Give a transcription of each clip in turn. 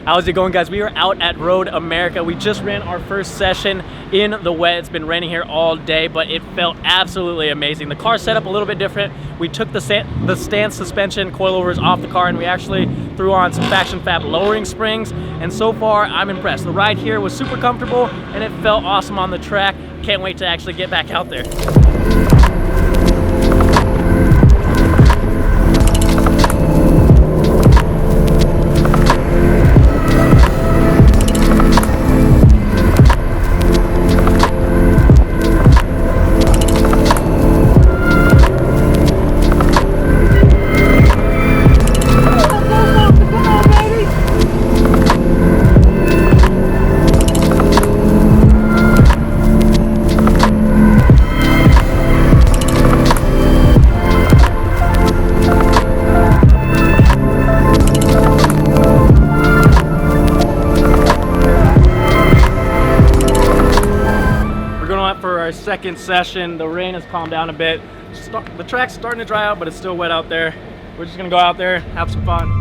How's it going, guys? We are out at Road America. We just ran our first session in the wet. It's been raining here all day, but it felt absolutely amazing. The car set up a little bit different. We took the stance suspension coilovers off the car, and we actually threw on some FactionFab lowering springs. And so far, I'm impressed. The ride here was super comfortable, and it felt awesome on the track. Can't wait to actually get back out there. Second session. The rain has calmed down a bit. The track's starting to dry out, but it's still wet out there. We're just gonna go out there, have some fun.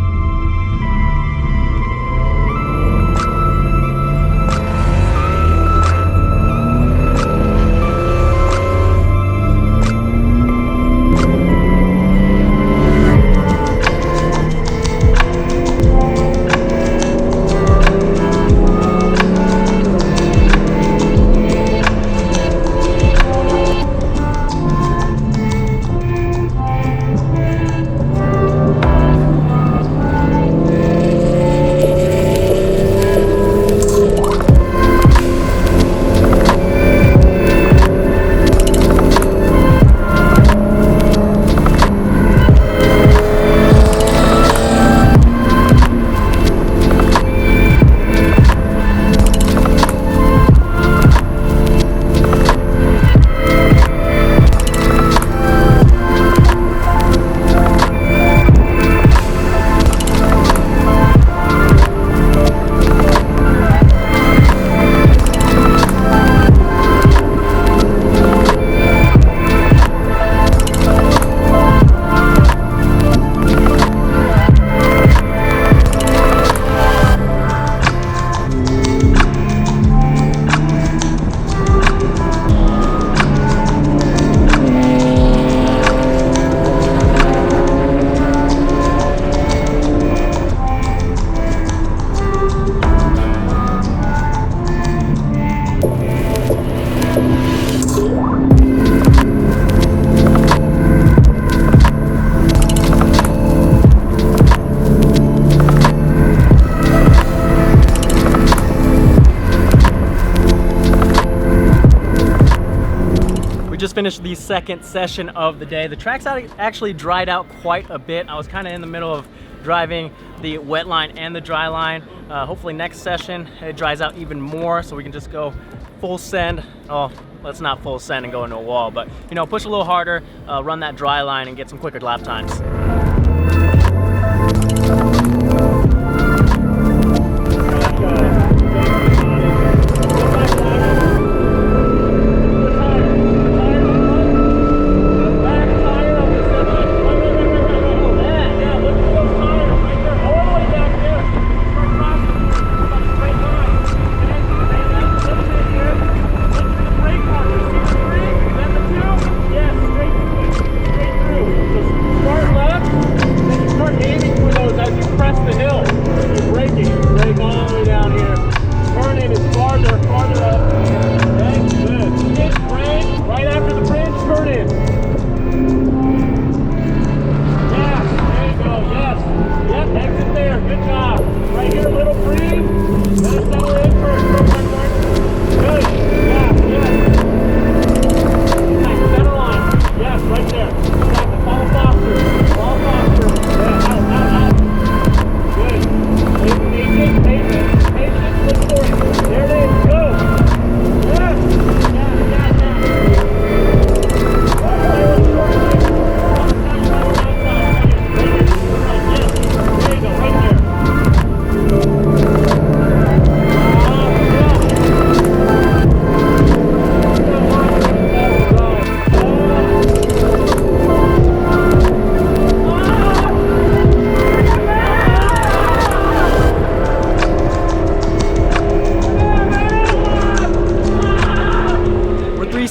Just finished the second session of the day. The track's actually dried out quite a bit. I was kind of in the middle of driving the wet line and the dry line. Hopefully next session it dries out even more so we can just go full send. Oh, let's not full send and go into a wall, but you know, push a little harder, run that dry line and get some quicker lap times.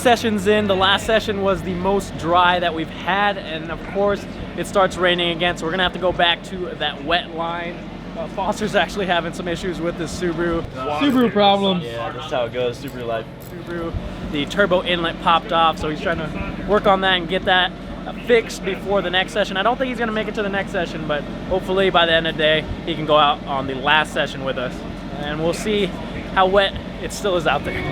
sessions in. The last session was the most dry that we've had, and of course it starts raining again, so we're gonna have to go back to that wet line. Foster's actually having some issues with this Subaru. Subaru problem. Yeah, that's how it goes, Subaru life. Subaru, the turbo inlet popped off, so he's trying to work on that and get that fixed before the next session. I don't think he's gonna make it to the next session, but hopefully by the end of the day, he can go out on the last session with us. And we'll see how wet it still is out there.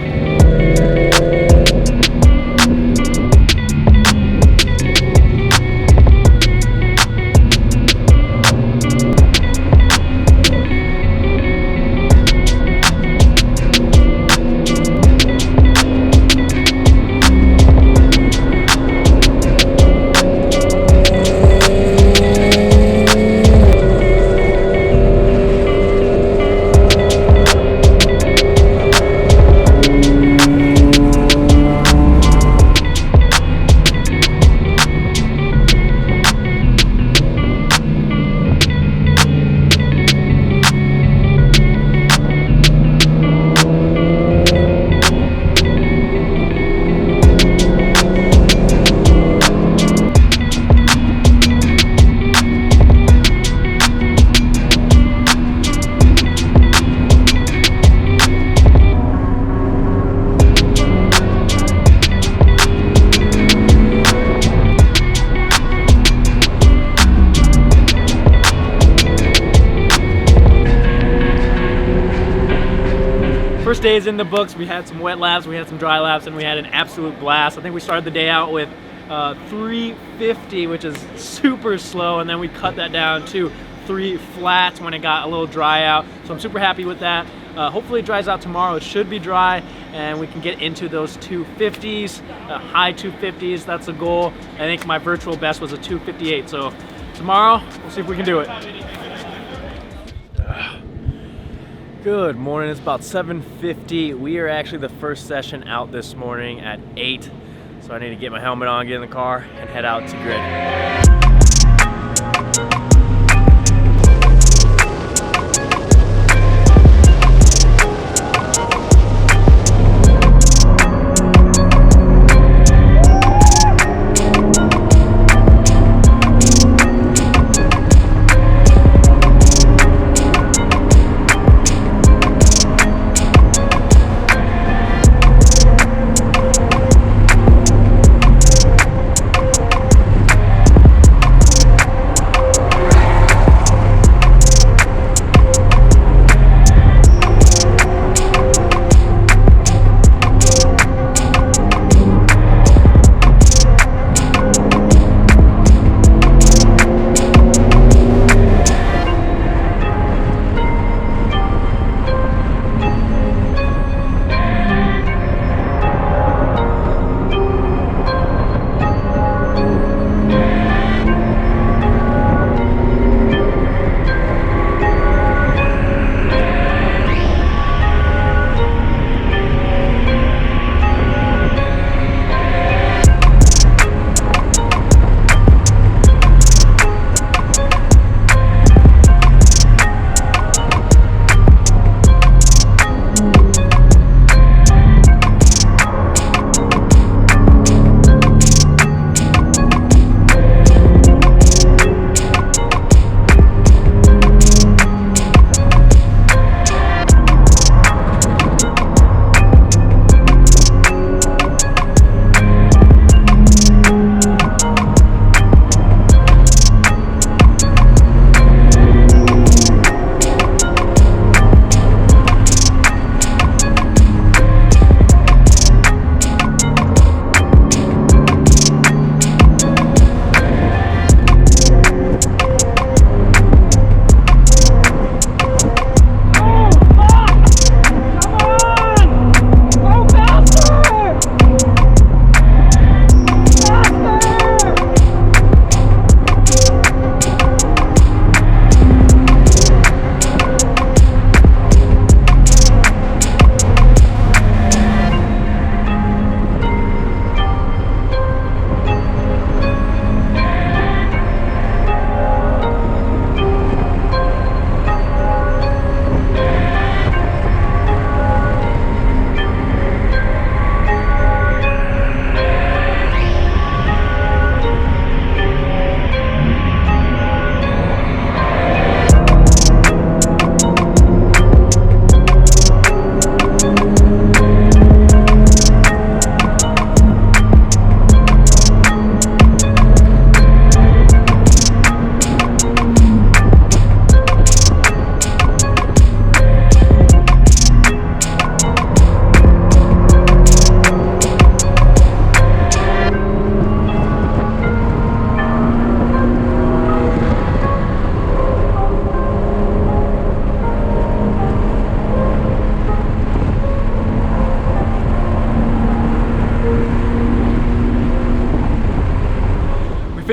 First day is in the books. We had some wet laps, we had some dry laps, and we had an absolute blast. I think we started the day out with 350, which is super slow, and then we cut that down to 3 flats when it got a little dry out. So I'm super happy with that. Hopefully it dries out tomorrow. It should be dry, and we can get into those 250s, high 250s. That's the goal. I think my virtual best was a 258. So tomorrow, we'll see if we can do it. Good morning, it's about 7:50. We are actually the first session out this morning at 8. So I need to get my helmet on, get in the car, and head out to Grid.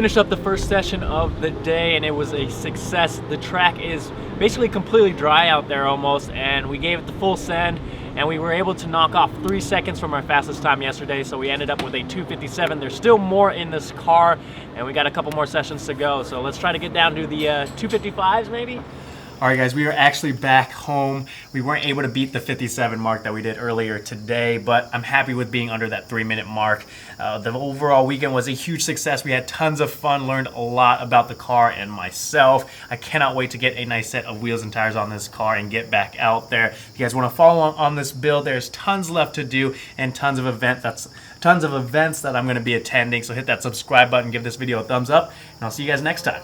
finished up the first session of the day and it was a success. The track is basically completely dry out there almost, and we gave it the full send and we were able to knock off 3 seconds from our fastest time yesterday, so we ended up with a 2:57. There's still more in this car and we got a couple more sessions to go, so let's try to get down to the 2:55s maybe. All right, guys, we are actually back home. We weren't able to beat the 57 mark that we did earlier today, but I'm happy with being under that 3-minute mark. The overall weekend was a huge success. We had tons of fun, learned a lot about the car and myself. I cannot wait to get a nice set of wheels and tires on this car and get back out there. If you guys want to follow on this build, there's tons left to do and tons of events that I'm going to be attending. So hit that subscribe button, give this video a thumbs up, and I'll see you guys next time.